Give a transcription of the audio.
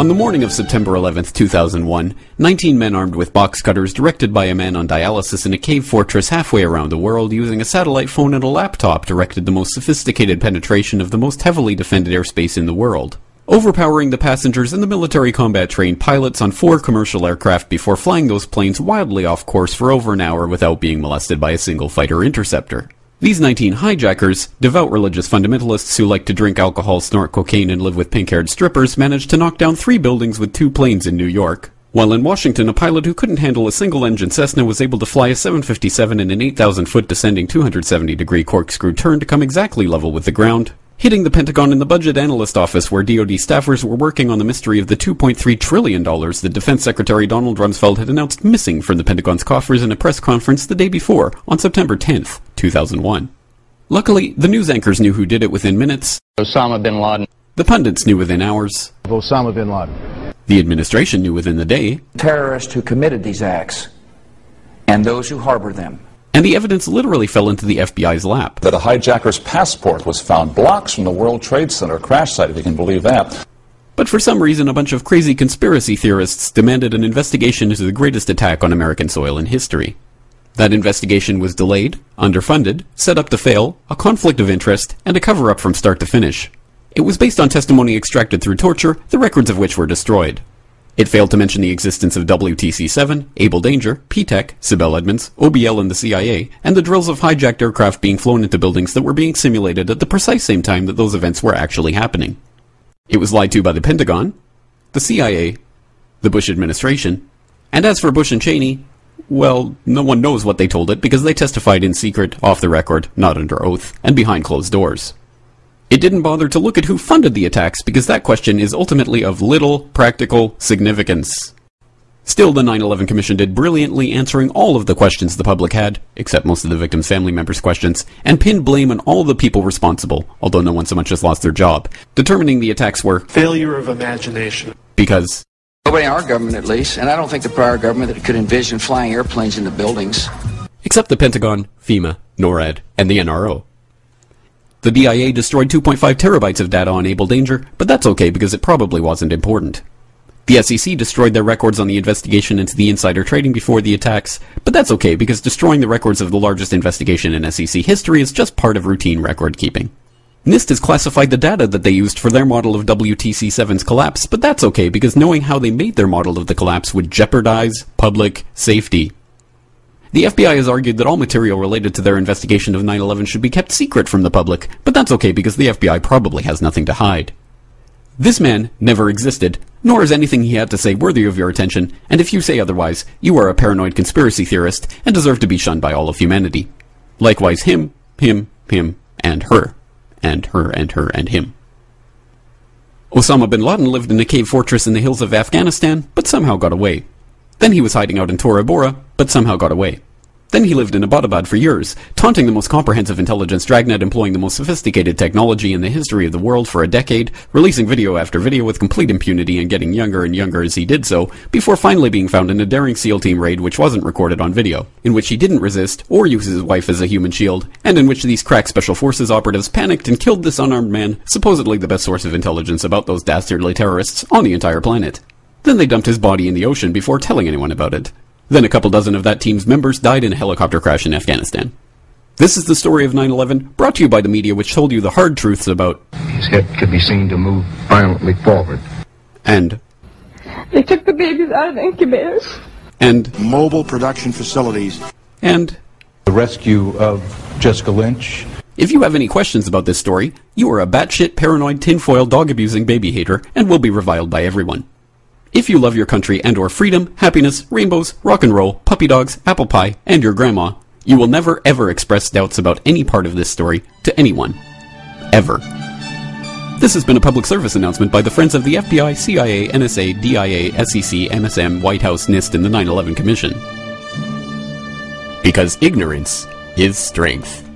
On the morning of September 11th, 2001, 19 men armed with box cutters directed by a man on dialysis in a cave fortress halfway around the world using a satellite phone and a laptop directed the most sophisticated penetration of the most heavily defended airspace in the world, overpowering the passengers and the military combat-trained pilots on 4 commercial aircraft before flying those planes wildly off course for over an hour without being molested by a single fighter interceptor. These 19 hijackers, devout religious fundamentalists who like to drink alcohol, snort cocaine, and live with pink-haired strippers, managed to knock down 3 buildings with 2 planes in New York. While in Washington, a pilot who couldn't handle a single-engine Cessna was able to fly a 757 in an 8,000-foot descending 270-degree corkscrew turn to come exactly level with the ground, hitting the Pentagon in the budget analyst office where DoD staffers were working on the mystery of the $2.3 trillion that Defense Secretary Donald Rumsfeld had announced missing from the Pentagon's coffers in a press conference the day before, on September 10th, 2001. Luckily, the news anchors knew who did it within minutes. Osama bin Laden. The pundits knew within hours. Osama bin Laden. The administration knew within the day. Terrorists who committed these acts and those who harbor them. And the evidence literally fell into the FBI's lap. That a hijacker's passport was found blocks from the World Trade Center crash site, if you can believe that. But for some reason, a bunch of crazy conspiracy theorists demanded an investigation into the greatest attack on American soil in history. That investigation was delayed, underfunded, set up to fail, a conflict of interest, and a cover-up from start to finish. It was based on testimony extracted through torture, the records of which were destroyed. It failed to mention the existence of WTC-7, Able Danger, P-TECH, Sibel Edmonds, OBL and the CIA, and the drills of hijacked aircraft being flown into buildings that were being simulated at the precise same time that those events were actually happening. It was lied to by the Pentagon, the CIA, the Bush administration, and as for Bush and Cheney, well, no one knows what they told it because they testified in secret, off the record, not under oath, and behind closed doors. It didn't bother to look at who funded the attacks because that question is ultimately of little practical significance. Still, the 9/11 Commission did brilliantly answering all of the questions the public had, except most of the victims' family members' questions, and pinned blame on all the people responsible, although no one so much as lost their job, determining the attacks were failure of imagination. Because nobody in our government, at least, and I don't think the prior government that could envision flying airplanes into buildings. Except the Pentagon, FEMA, NORAD, and the NRO. The DIA destroyed 2.5 terabytes of data on Able Danger, but that's okay because it probably wasn't important. The SEC destroyed their records on the investigation into the insider trading before the attacks, but that's okay because destroying the records of the largest investigation in SEC history is just part of routine record keeping. NIST has classified the data that they used for their model of WTC-7's collapse, but that's okay because knowing how they made their model of the collapse would jeopardize public safety. The FBI has argued that all material related to their investigation of 9/11 should be kept secret from the public, but that's okay because the FBI probably has nothing to hide. This man never existed, nor is anything he had to say worthy of your attention, and if you say otherwise, you are a paranoid conspiracy theorist and deserve to be shunned by all of humanity. Likewise him, and her, and her, and her, and him. Osama bin Laden lived in a cave fortress in the hills of Afghanistan, but somehow got away. Then he was hiding out in Tora Bora, but somehow got away. Then he lived in Abbottabad for years, taunting the most comprehensive intelligence dragnet employing the most sophisticated technology in the history of the world for a decade, releasing video after video with complete impunity and getting younger and younger as he did so, before finally being found in a daring SEAL team raid which wasn't recorded on video, in which he didn't resist or use his wife as a human shield, and in which these crack special forces operatives panicked and killed this unarmed man, supposedly the best source of intelligence about those dastardly terrorists on the entire planet. Then they dumped his body in the ocean before telling anyone about it. Then a couple dozen of that team's members died in a helicopter crash in Afghanistan. This is the story of 9/11, brought to you by the media which told you the hard truths about His head could be seen to move violently forward. And they took the babies out of the incubators. And mobile production facilities. And the rescue of Jessica Lynch. If you have any questions about this story, you are a batshit paranoid tinfoil dog-abusing baby hater and will be reviled by everyone. If you love your country and or freedom, happiness, rainbows, rock and roll, puppy dogs, apple pie, and your grandma, you will never ever express doubts about any part of this story to anyone. Ever. This has been a public service announcement by the Friends of the FBI, CIA, NSA, DIA, SEC, MSM, White House, NIST, and the 9/11 Commission. Because ignorance is strength.